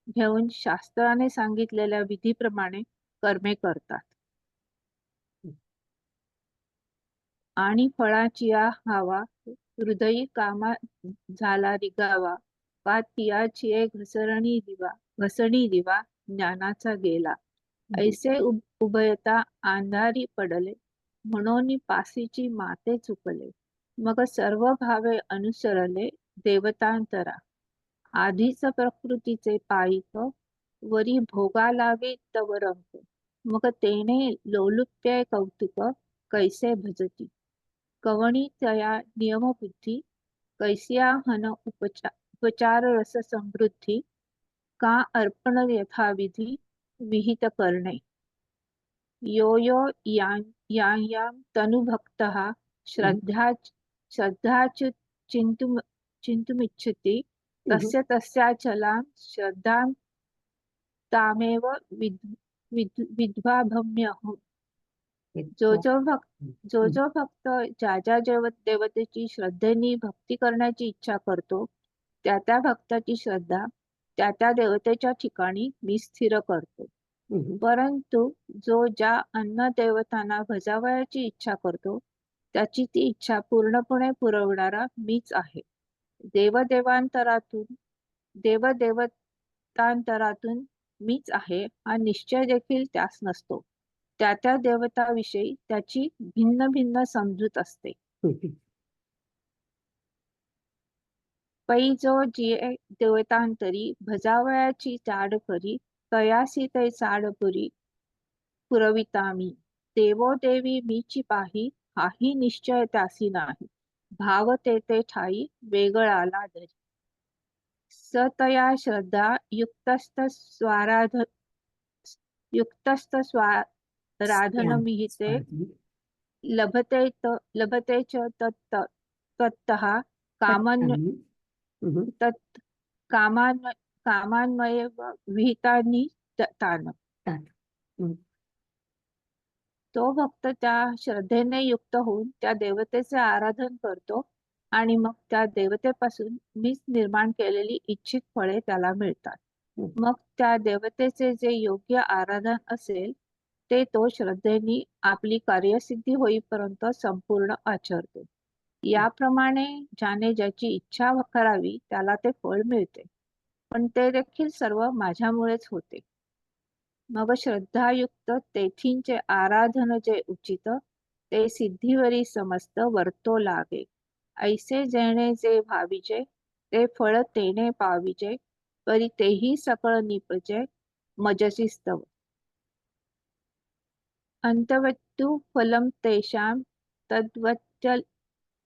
[SPEAKER 6] घेऊन शास्त्राने सांगितलेल्या विधीप्रमाणे कर्मे करतात. आणि फळाची हवा हृदयी कामा झाला रिगावा, का तियाची एक घसणी दिवा ज्ञानाचा गेला. ऐसे उभयता अंधारी पडले, म्हणून पासीची माते चुकले. मग सर्व भावे अनुसरले देवतांतरा. आधीच प्रकृतीचे पायिक, वरी भोगा लागे तव रंक. मग तेने लोलुप्य कौतुक, कैसे भजती. कवणी तया नियमबुद्धी, कैसिया हन उपचार रस समृद्धी. का अर्पण यथाविधी विहित करणे. यो यो यां तनुभक्तः श्रद्धाच चिंतुमिच्छति, तस्याचलां श्रद्धां तामेव विद्वाभम्यहम्. जो भक्त ज्या देवतेची श्रद्धेने भक्ती करण्याची इच्छा करतो त्या भक्ताची श्रद्धा त्या देवतेच्या ठिकाणी मी स्थिर करतो. परंतु जो ज्या अन्य देवतांना भजावयाची इच्छा करतो त्याची ती इच्छा पूर्णपणे पुरवणारा मीच आहे. देवदेवतांतरातून मीच आहे हा निश्चय देखील त्यास नसतो. त्या देवताविषयी त्याची भिन्न भिन्न समजूत असते. पै जो जिये देवतांतरी भजावयाची चाड करी, तयासी ते चाड पुरविता मी. देवो देवी मीची पाही, हाही निश्चय त्यासी नाही. भाव ते ठाई वेगळाला धरी. सतया श्रद्धा युक्तस्त स्वाराधनमिहिते, लभते च तत्तः कामान्वये विहितानि तान. तो भक्त त्या श्रद्धेने युक्त होऊन त्या देवतेचे आराधन करतो आणि मग त्या देवतेपासून मीच निर्माण केलेली इच्छित फळे त्याला मिळतात. मग त्या देवतेचे जे योग्य आराधन असेल ते तो श्रद्धेने आपली कार्यसिद्धी होईपर्यंत संपूर्ण आचरतो. याप्रमाणे ज्याने ज्याची इच्छा करावी त्याला ते फळ मिळते, पण ते देखील सर्व माझ्यामुळेच होते. मग श्रद्धायुक्त तेथींचे आराधन जे उचित, ते सिद्धीवरी समस्त वर्तो लागे. ऐसे जेणे जे भाविजे, ते फळ तेने पाविजे, परी तेही सकळ निपजे मजसी स्तव. अंतवत्तु फलम तेषां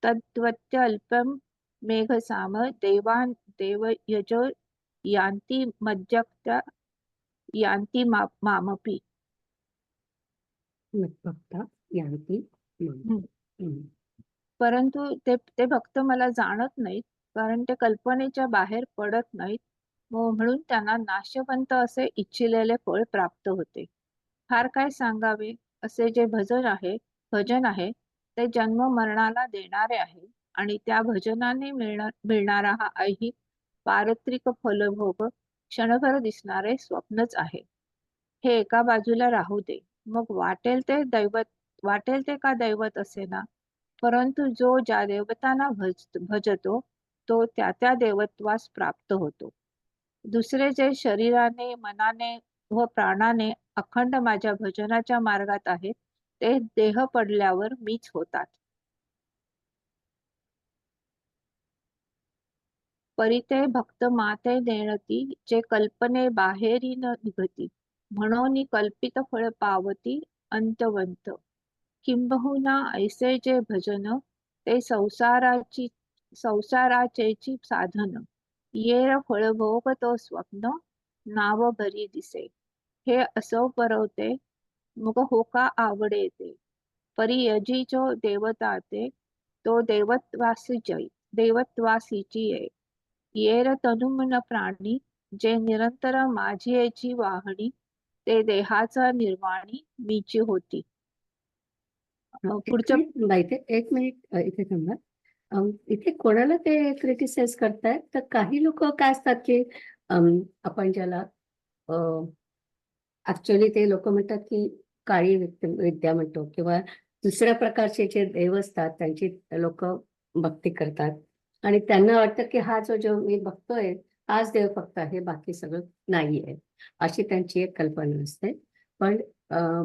[SPEAKER 6] तद्वत्यल्पम मेघसाम. देवयजो यान्ति मज्जक्ता यान्ति मामपि. परंतु ते भक्त मला जाणत नाहीत, कारण ते कल्पनेच्या बाहेर पडत नाहीत, म्हणून त्यांना नाशवंत असे इच्छिलेले फळ प्राप्त होते. फार काय सांगावे, असे जे भजन आहे ते जन्म मरणाला देणारे आहे आणि त्या भजनाने मिळणारा हा ऐहिक पारत्रिक फलभोग क्षणभर दिसणारे स्वप्नच आहे. हे एका बाजूला राहू दे. मग वाटेल ते का दैवत असेना, परंतु जो ज्या देवतांना भजतो तो त्या देवत्वास प्राप्त होतो. दुसरे जे शरीराने, मनाने व प्राणाने अखंड माझ्या भजनाच्या मार्गात आहेत ते देह पडल्यावर मीच होतात. परिते भक्त माते नेणती, जे कल्पने बाहेरी न निघती, म्हणून कल्पित फळ पावती अंतवंत. किंबहुना ऐसे जे भजन ते संसाराची संसाराचेची साधन, येर फळभोग तो स्वप्न, नाव भरी दिसे. हे असो परवते, मग होका आवडे ते. परी यजी जो देवता ते, तो देवत्वासीची ये. येर तनुमन प्राणी, जे निरंतर माझी वाहणी, ते देहाचा निर्वाणी मीची होती. पुढचं
[SPEAKER 3] एक मिनिट इथे थांबा. इथे कोणाला ते क्रिटिसाइज करतायत, तर काही लोक काय असतात की आपण ज्याला ऍक्च्युअली ते लोक म्हणतात की काळी विद्या म्हणतो, किंवा दुसऱ्या प्रकारचे जे देव असतात त्यांची लोक भक्ती करतात आणि त्यांना वाटतं की हा जो मी बघतोय हाच देव फक्त आहे, बाकी सगळं नाही आहे, अशी त्यांची एक कल्पना असते. पण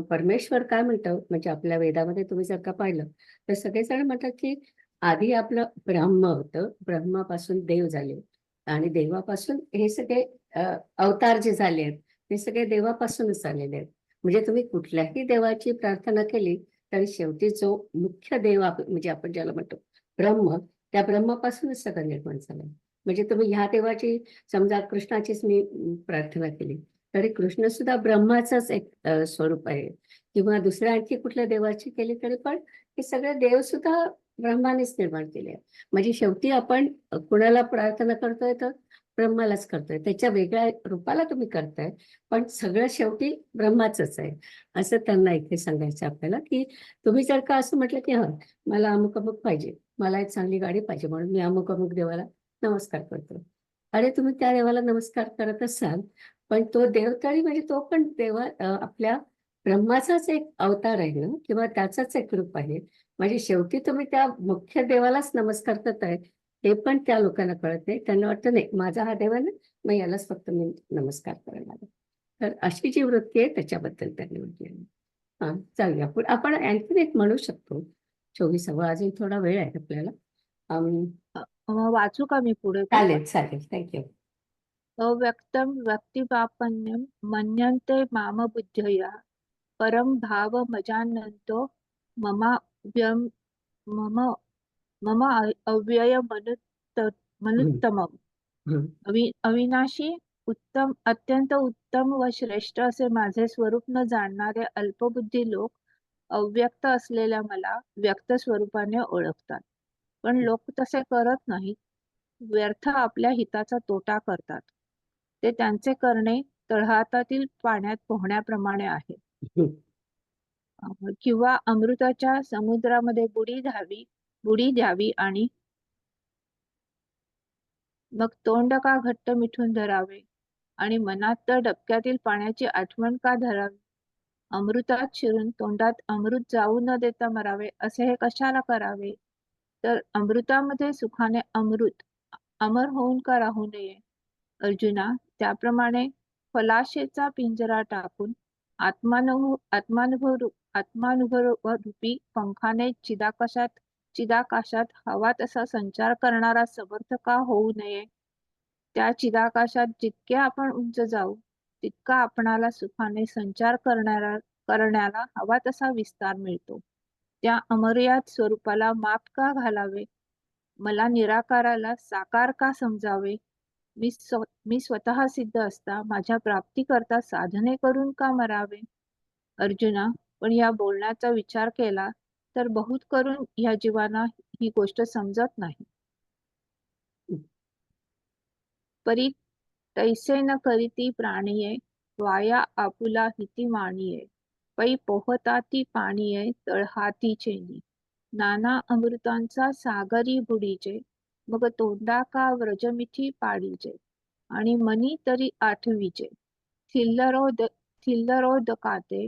[SPEAKER 3] परमेश्वर काय म्हणतं, म्हणजे आपल्या वेदामध्ये तुम्ही जर का पाहिलं तर सगळेजण म्हणतात की आधी आपलं ब्रह्म होतं, ब्रह्मापासून देव झाले आणि देवापासून हे सगळे अवतार जे झाले आहेत ते सगळे देवापासूनच आलेले आहेत. म्हणजे तुम्ही कुठल्याही देवाची प्रार्थना केली तरी शेवटी जो मुख्य देव म्हणजे आपण ज्याला म्हणतो ब्रह्म, त्या ब्रह्मापासूनच सगळं निर्माण झालं. म्हणजे तुम्ही ह्या देवाची, समजा कृष्णाचीच मी प्रार्थना केली तरी कृष्ण सुद्धा ब्रह्माचंच एक स्वरूप आहे, किंवा दुसऱ्या आणखी कुठल्या देवाची केली तरी पण हे सगळे देव सुद्धा ब्रह्मानेच निर्माण केले आहे. म्हणजे शेवटी आपण कुणाला प्रार्थना करतोय तर ब्रह्मालाच करतोय, त्याच्या वेगळ्या रूपाला तुम्ही करताय पण सगळं शेवटी ब्रह्माचंच आहे, असं त्यांना इथे सांगायचं आपल्याला. की तुम्ही जर का असं म्हटलं की मला अमुक अमुक पाहिजे, मला एक चांगली गाडी पाहिजे म्हणून मी अमुक अमुक देवाला नमस्कार करतो. अरे तुम्ही त्या देवाला नमस्कार करत असाल पण तो देव तरी म्हणजे तो पण देवा आपल्या ब्रह्माचाच एक अवतार आहे ना, किंवा त्याचाच एक रूप आहे. म्हणजे शेवटी तुम्ही त्या मुख्य देवालाच नमस्कार करताय, हे पण त्या लोकांना कळत नाही. त्यांना वाटतं नाही माझा हा देव आहे ना, मग यालाच फक्त मी नमस्कार करणार. तर अशी जी वृत्ती आहे त्याच्याबद्दल त्यांनी म्हटलेलं. हा, चालूया पुढे. आपण आणखीन एक म्हणू शकतो 24वा, अजून थोडा वेळ आहे आपल्याला.
[SPEAKER 6] वाचू का मी पुढे?
[SPEAKER 3] चालेल चालेल, थँक्यू.
[SPEAKER 6] अव्यक्तं व्यक्तिवापन्यं मन्यन्ते माम बुद्धया, परम भावमजानन्तो ममाव्यम मम मम अव्ययमनुत्तमम्. अविनाशी, उत्तम, अत्यंत उत्तम व श्रेष्ठ असे माझे स्वरूप न जाणणारे अल्पबुद्धी लोक अव्यक्त असलेल्या मला व्यक्त स्वरूपाने ओळखतात. पण लोक तसे करत नाहीत, व्यर्थ आपल्या हिताचा तोटा करतात. ते त्यांचे करणे तळहातातील पाण्यात पोहण्याप्रमाणे आहे. किंवा अमृताच्या समुद्रामध्ये बुडी द्यावी आणि मग तोंड का घट्ट मिठून धरावे आणि मनात तर डबक्यातील पाण्याची आठवण का धरावी. अमृतात शिरून तोंडात अमृत जाऊ न देता मरावे असे हे कशाला करावे. तर अमृतामध्ये सुखाने अमर होऊन का राहू नये. अर्जुना, त्याप्रमाणे फलाशेचा पिंजरा टाकून आत्मानुभवरूपी पंखाने चिदाकाशात हवा तसा संचार करणारा समर्थ का होऊ नये. त्या चिदाकाशात जितके आपण उंच जाऊ तितका आपणाला सुखाने संचार करण्याला हवा तसा विस्तार मिळतो. त्या अमर्याद स्वरूपाला माप का घालावे. मला निराकाराला साकार का समजावे. मी स्वतः सिद्ध असता माझ्या प्राप्तीकरता साधने करून का मरावे. अर्जुना, पण या बोलण्याचा विचार केला तर बहुत करून ह्या जीवांना ही गोष्ट समजत नाही. परी तैसे न करीती प्राणिये, वाया आपुला हिती मानिये. पै पोहता ती पाणीये, तळहाती चेनी. नाना अमृतांचा सागरी बुडीजे, मग तोंडा का व्रजमिठी पाडीजे. आणि मनी तरी आठवीचे, थिल्लरोदकाते.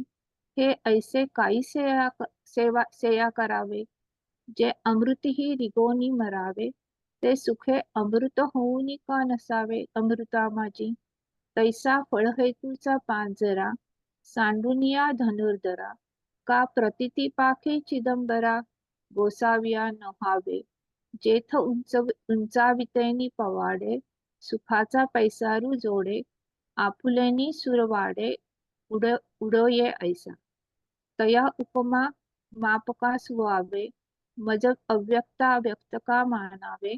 [SPEAKER 6] हे ऐसे काही सेया करावे, जे अमृतही रिगोनी मरावे. ते सुखे अमृत होऊनी का नसावे अमृता माझी. तैसा फळहेतूचा पांजरा, सांडुनिया धनुर्धरा. का प्रतिती पाखे चिदंबरा, गोसाविया नव्हावे. जेथ उंचावितेनी पवाडे, सुखाचा पैसारू जोडे. आपुलेनी सुरवाडे, उडोये ऐसा. तया उपमा मापका सुवावे, मज अव्यक्ता व्यक्त का मानावे,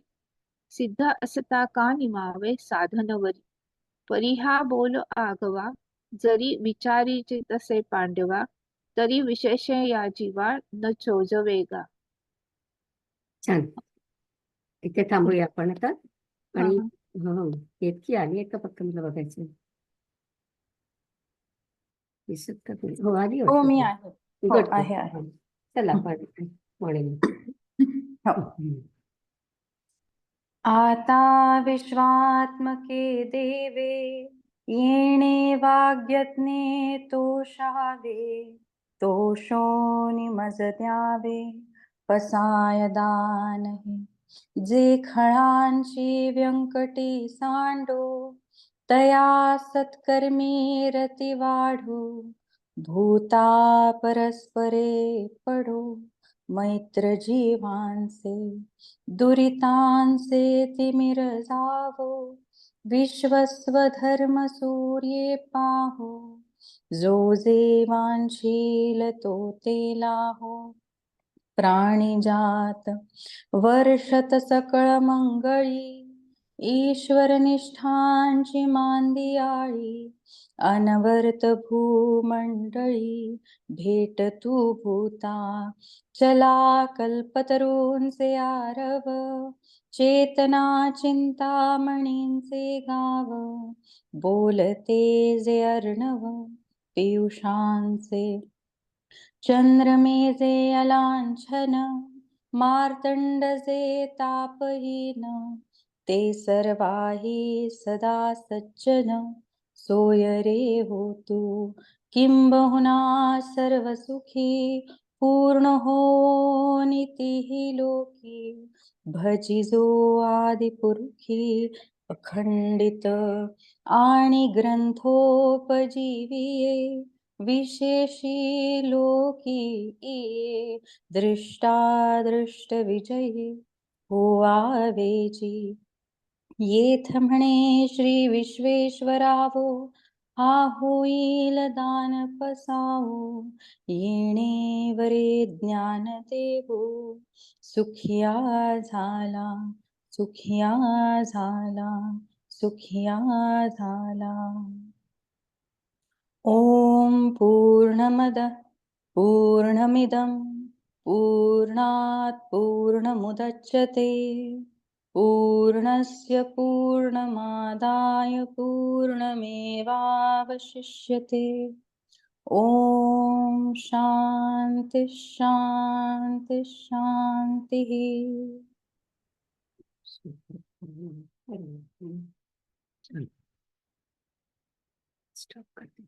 [SPEAKER 6] सिद्ध असता का निमावे साधनवरी. परी हा बोल आगवा, जरी विचारीचे तसे पांडवा, तरी विशेष या जीवा न चोज वेगा.
[SPEAKER 3] छान. इथे थांबूया आपण आता.
[SPEAKER 6] हा,
[SPEAKER 3] आणि
[SPEAKER 6] हा.
[SPEAKER 3] इतकी आली आहे का फक्त मला बघायचं. दिसत का तुला? हो, आली
[SPEAKER 2] हो, मी
[SPEAKER 3] वाटतं.
[SPEAKER 2] आहे. हो,
[SPEAKER 3] गुड
[SPEAKER 2] आहे, आहे.
[SPEAKER 3] चला म्हणेन.
[SPEAKER 2] हो. आता विश्वात्मके देवे, येणे वाग्यज्ञे तोषावे, तोषोनि मज द्यावे, पसाय दानही. जे खळांची व्यंकटी सांडो, तया सत्कर्मी रती वाढो, भूता परस्परे पडो, मैत्र जीवांचे दुरितांचे तिमिर जावो, विश्वस्वधर्म सूर्ये पाहो, जो जे वांछील तो ते लाहो, प्राणिजात वर्षत सकळ मंगळी, ईश्वर निष्ठांची मांदियाळी, अनवर्त भूमंडळी, भेट तू भूता चला कल्पतरूंचे आरव, चेतना चिंतामणींचे गाव, बोलते जे अर्णव पियुषांचे, चंद्रमेजे अलांछन, मार्तंड जे तापहीन, ते सर्वाही सदा सज्जन, सोय रे हो तू किंबहुना सर्व सुखी, पूर्ण हो नितीहि लोकी, भजिजो आदिपुरुषी अखंडित आणि ग्रंथोपजीविये, विशेषी लोकी ये, दृष्टादृष्ट विजयी हो आवेजी. येथ म्हणे श्री विश्वेश्वरावो, हा होईल दान पसावो, येणे वरे ज्ञान देवो, सुखिया झाला, सुखिया झाला, सुखिया झाला. ओम पूर्णमद पूर्णमिदं पूर्णात् पूर्णमुदच्यते, पूर्णस्य पूर्णमादाय पूर्णमेवावशिष्यते. ओम शांति शांति शांतिः.
[SPEAKER 3] स्टॉप करते.